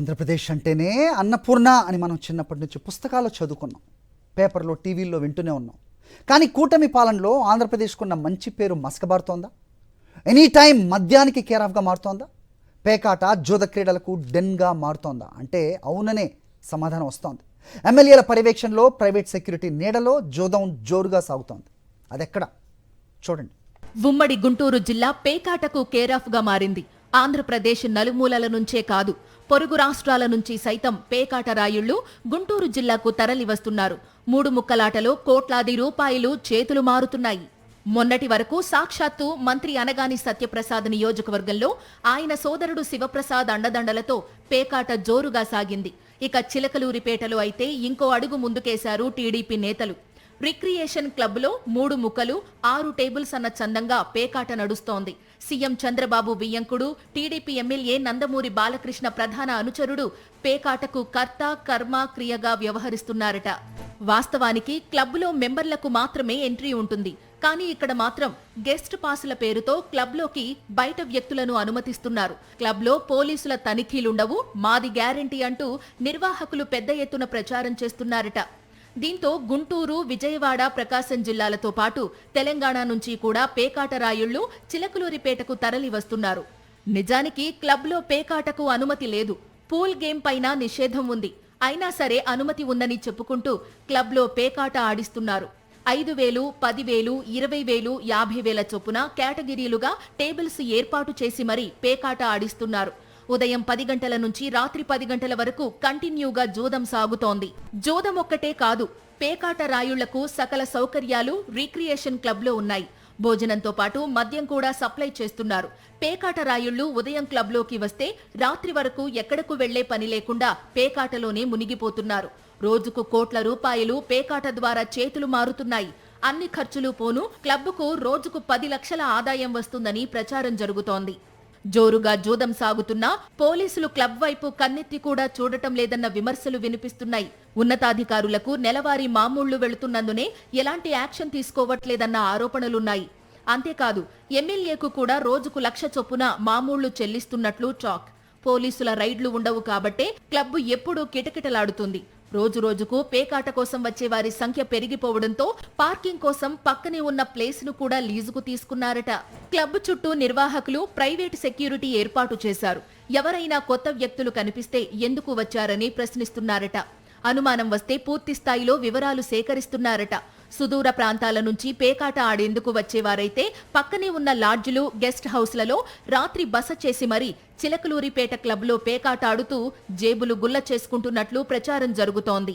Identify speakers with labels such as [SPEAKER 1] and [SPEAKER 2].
[SPEAKER 1] ఆంధ్రప్రదేశ్ అంటేనే అన్నపూర్ణ అని మనం చిన్నప్పటి నుంచి పుస్తకాల్లో చదువుకున్నాం, పేపర్లో టీవీల్లో వింటూనే ఉన్నాం. కానీ కూటమి పాలనలో ఆంధ్రప్రదేశ్కున్న మంచి పేరు మసకబారుతోందా? ఎనీ టైం మద్యానికి కేరాఫ్గా మారుతోందా? పేకాట జూద క్రీడలకు డెన్గా మారుతోందా అంటే అవుననే సమాధానం వస్తోంది. ఎమ్మెల్యేల పర్యవేక్షణలో ప్రైవేట్ సెక్యూరిటీ నీడలో జూదం జోరుగా సాగుతోంది. అదెక్కడ చూడండి.
[SPEAKER 2] ఉమ్మడి గుంటూరు జిల్లా పేకాటకు కేరాఫ్గా మారింది. ఆంధ్రప్రదేశ్ నలుమూలల నుంచే కాదు, పొరుగు రాష్ట్రాల నుంచి సైతం పేకాట రాయుళ్లు గుంటూరు జిల్లాకు తరలి వస్తున్నారు. మూడు ముక్కలాటలో కోట్లాది రూపాయలు చేతులు మారుతున్నాయి. మొన్నటి వరకు సాక్షాత్తు మంత్రి అనగాని సత్యప్రసాద్ నియోజకవర్గంలో ఆయన సోదరుడు శివప్రసాద్ అండదండలతో పేకాట జోరుగా సాగింది. ఇక చిలకలూరిపేటలో అయితే ఇంకో అడుగు ముందుకేశారు టీడీపీ నేతలు. రిక్రియేషన్ క్లబ్లో 3 ముక్కలు 6 టేబుల్స్ అన్న చందంగా పేకాట నడుస్తోంది. సీఎం చంద్రబాబు బియ్యంకుడు, టీడీపీ ఎమ్మెల్యే నందమూరి బాలకృష్ణ ప్రధాన అనుచరుడు పేకాటకు కర్త కర్మ క్రియగా వ్యవహరిస్తున్నారట. వాస్తవానికి క్లబ్లో మెంబర్లకు మాత్రమే ఎంట్రీ ఉంటుంది. కానీ ఇక్కడ మాత్రం గెస్ట్ పాసుల పేరుతో క్లబ్లోకి బయట వ్యక్తులను అనుమతిస్తున్నారు. క్లబ్లో పోలీసుల తనిఖీలుండవు, మాది గ్యారంటీ అంటూ నిర్వాహకులు పెద్ద ఎత్తున ప్రచారం చేస్తున్నారట. దీంతో గుంటూరు, విజయవాడ, ప్రకాశం జిల్లాలతో పాటు తెలంగాణ నుంచి కూడా పేకాట రాయుళ్లు చిలకలూరిపేటకు తరలి వస్తున్నారు. నిజానికి క్లబ్లో పేకాటకు అనుమతి లేదు, పూల్ గేమ్ పైన నిషేధం ఉంది. అయినా సరే అనుమతి ఉందని చెప్పుకుంటూ క్లబ్లో పేకాట ఆడిస్తున్నారు. 5,000, 10,000, 20,000, 50,000 చొప్పున కేటగిరీలుగా టేబుల్స్ ఏర్పాటు చేసి మరీ పేకాట ఆడిస్తున్నారు. ఉదయం 10 గంటల నుంచి రాత్రి 10 గంటల వరకు కంటిన్యూగా జూదం సాగుతోంది. జూదం ఒక్కటే కాదు, పేకాట రాయుళ్లకు సకల సౌకర్యాలు రీక్రియేషన్ క్లబ్లో ఉన్నాయి. భోజనంతో పాటు మద్యం కూడా సప్లై చేస్తున్నారు. పేకాట రాయుళ్లు ఉదయం క్లబ్లోకి వస్తే రాత్రి వరకు ఎక్కడకు వెళ్లే పని లేకుండా పేకాటలోనే మునిగిపోతున్నారు. రోజుకు కోట్ల రూపాయలు పేకాట ద్వారా చేతులు మారుతున్నాయి. అన్ని ఖర్చులు పోను క్లబ్కు రోజుకు 10 లక్షల ఆదాయం వస్తుందని ప్రచారం జరుగుతోంది. జోరుగా జూదం సాగుతున్నా పోలీసులు క్లబ్ వైపు కన్నెత్తి కూడా చూడటం లేదన్న విమర్శలు వినిపిస్తున్నాయి. ఉన్నతాధికారులకు నెలవారీ మామూళ్లు వెళుతున్నందునే ఎలాంటి యాక్షన్ తీసుకోవట్లేదన్న ఆరోపణలున్నాయి. అంతేకాదు, ఎమ్మెల్యేకు కూడా రోజుకు 1,00,000 చొప్పున మామూళ్లు చెల్లిస్తున్నట్లు టాక్. పోలీసుల రైడ్లు ఉండవు కాబట్టే క్లబ్ ఎప్పుడూ కిటకిటలాడుతుంది. రోజు రోజుకు పేకాట కోసం వచ్చే వారి సంఖ్య పెరిగిపోవడంతో పార్కింగ్ కోసం పక్కనే ఉన్న ప్లేస్ ను కూడా లీజుకు తీసుకున్నారట. క్లబ్ చుట్టూ నిర్వాహకులు ప్రైవేట్ సెక్యూరిటీ ఏర్పాటు చేశారు. ఎవరైనా కొత్త వ్యక్తులు కనిపిస్తే ఎందుకు వచ్చారని ప్రశ్నిస్తున్నారట. అనుమానం వస్తే పూర్తి స్థాయిలో వివరాలు సేకరిస్తున్నారట. సుదూర ప్రాంతాల నుంచి పేకాట ఆడేందుకు వచ్చేవారైతే పక్కనే ఉన్న లాడ్జ్లు, గెస్ట్ హౌస్లలో రాత్రి బస చేసి మరీ చిలకలూరిపేట క్లబ్లో పేకాట ఆడుతూ జేబులు గుల్ల చేసుకుంటున్నట్లు ప్రచారం జరుగుతోంది.